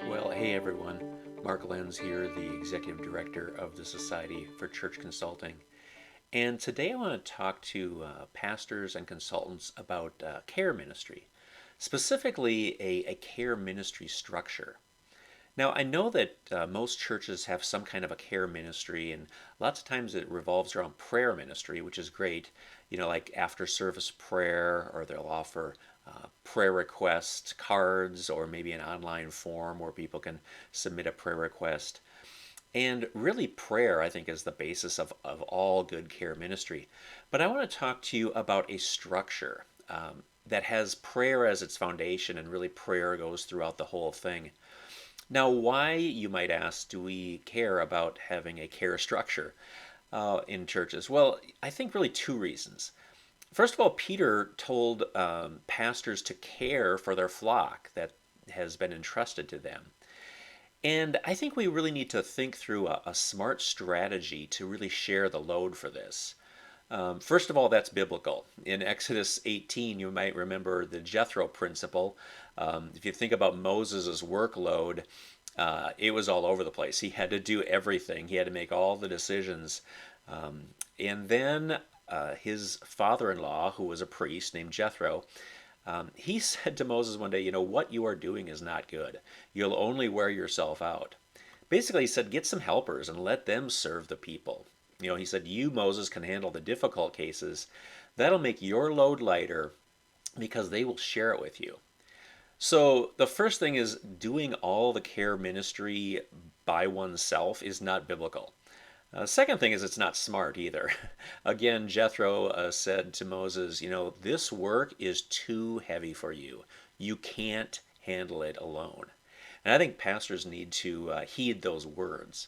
Well, hey everyone. Mark Lenz here, the Executive Director of the Society for Church Consulting. And today I want to talk to pastors and consultants about care ministry, specifically a care ministry structure. Now, I know that most churches have some kind of a care ministry, and lots of times it revolves around prayer ministry, which is great. Like after service prayer, or they'll offer prayer request cards, or maybe an online form where people can submit a prayer request. And really, prayer, I think, is the basis of all good care ministry. But I want to talk to you about a structure that has prayer as its foundation, and really prayer goes throughout the whole thing. Now, why, you might ask, do we care about having a care structure in churches? Well, I think really two reasons. First of all, Peter told pastors to care for their flock that has been entrusted to them. And I think we really need to think through a smart strategy to really share the load for this. First of all, that's biblical. In Exodus 18, you might remember the Jethro principle. If you think about Moses' workload, it was all over the place. He had to do everything, he had to make all the decisions. And then his father in law, who was a priest named Jethro, he said to Moses one day, what you are doing is not good. You'll only wear yourself out. Basically, he said, get some helpers and let them serve the people. He said, you, Moses, can handle the difficult cases. That'll make your load lighter because they will share it with you. So the first thing is doing all the care ministry by oneself is not biblical. Second thing is it's not smart either. Again, Jethro said to Moses, this work is too heavy for you. You can't handle it alone. And I think pastors need to heed those words.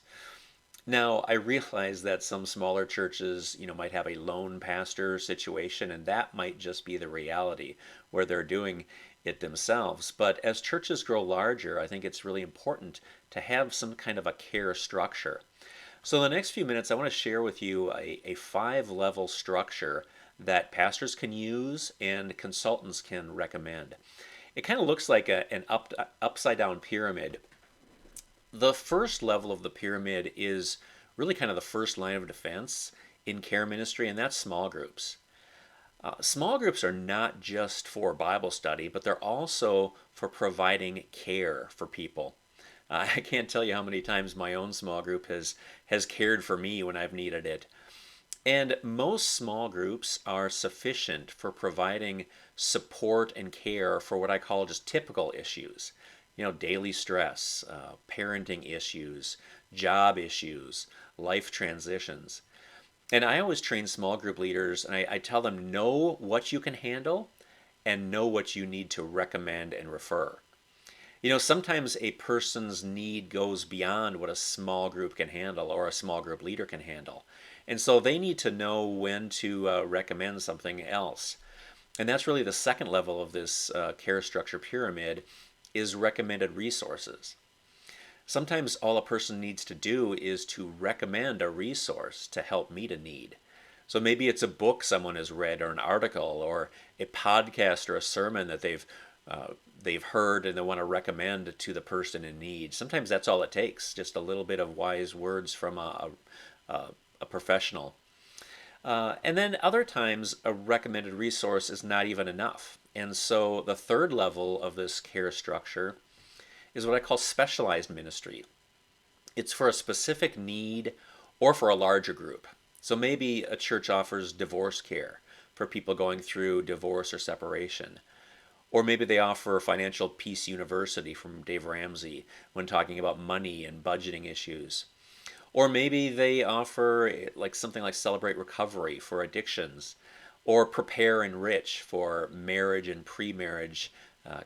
Now, I realize that some smaller churches, might have a lone pastor situation, and that might just be the reality where they're doing it themselves. But as churches grow larger, I think it's really important to have some kind of a care structure. So, in the next few minutes, I want to share with you a 5-level structure that pastors can use and consultants can recommend. It kind of looks like an upside down pyramid. The first level of the pyramid is really kind of the first line of defense in care ministry, and that's small groups. Small groups are not just for Bible study, but they're also for providing care for people. I can't tell you how many times my own small group has cared for me when I've needed it. And most small groups are sufficient for providing support and care for what I call just typical issues. Daily stress, parenting issues, job issues, life transitions. And I always train small group leaders, and I tell them, know what you can handle and know what you need to recommend and refer. Sometimes a person's need goes beyond what a small group can handle or a small group leader can handle. And so they need to know when to recommend something else. And that's really the second level of this care structure pyramid, is recommended resources. Sometimes all a person needs to do is to recommend a resource to help meet a need. So maybe it's a book someone has read, or an article, or a podcast, or a sermon that they've heard and they want to recommend to the person in need. Sometimes that's all it takes, just a little bit of wise words from a professional. And then other times, a recommended resource is not even enough. And so the third level of this care structure is what I call specialized ministry. It's for a specific need or for a larger group. So maybe a church offers divorce care for people going through divorce or separation. Or maybe they offer Financial Peace University from Dave Ramsey when talking about money and budgeting issues. Or maybe they offer like something like Celebrate Recovery for addictions, or Prepare Enrich for marriage and pre-marriage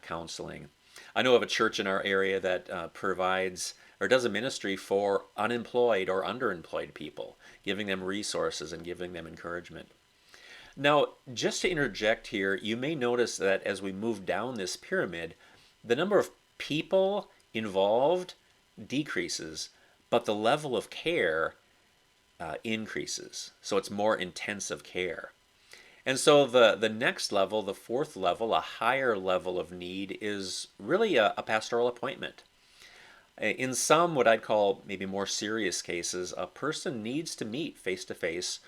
counseling. I know of a church in our area that provides or does a ministry for unemployed or underemployed people, giving them resources and giving them encouragement. Now, just to interject here, you may notice that as we move down this pyramid, the number of people involved decreases, but the level of care increases. So it's more intensive care. And so the next level, the fourth level, a higher level of need, is really a pastoral appointment. In some, what I'd call maybe more serious cases, a person needs to meet face to face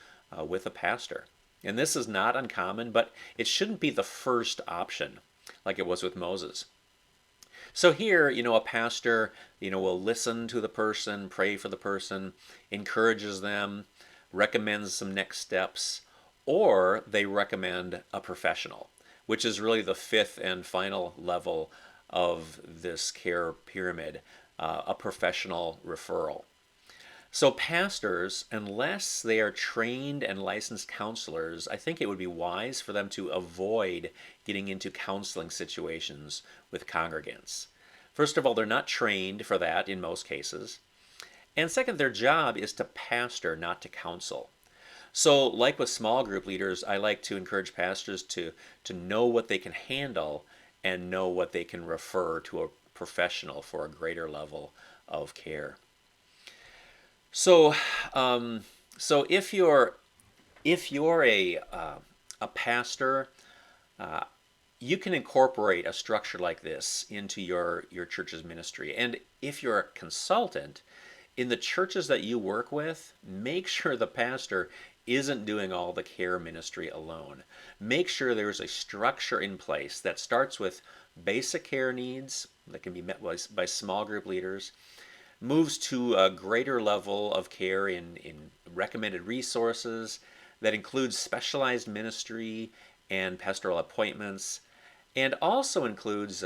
with a pastor. And this is not uncommon, but it shouldn't be the first option like it was with Moses. So here, a pastor, will listen to the person, pray for the person, encourages them, recommends some next steps, or they recommend a professional, which is really the fifth and final level of this care pyramid, a professional referral. So, pastors, unless they are trained and licensed counselors, I think it would be wise for them to avoid getting into counseling situations with congregants. First of all, they're not trained for that in most cases. And second, their job is to pastor, not to counsel. So, like with small group leaders, I like to encourage pastors to know what they can handle and know what they can refer to a professional for a greater level of care. So, so if you're a pastor, you can incorporate a structure like this into your church's ministry. And if you're a consultant, in the churches that you work with, make sure the pastor isn't doing all the care ministry alone. Make sure there's a structure in place that starts with basic care needs that can be met by small group leaders, moves to a greater level of care in recommended resources that includes specialized ministry and pastoral appointments, and also includes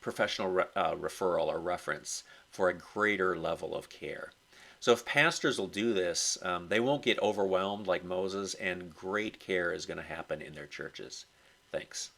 professional referral or reference for a greater level of care. So if pastors will do this, they won't get overwhelmed like Moses, and great care is going to happen in their churches. Thanks.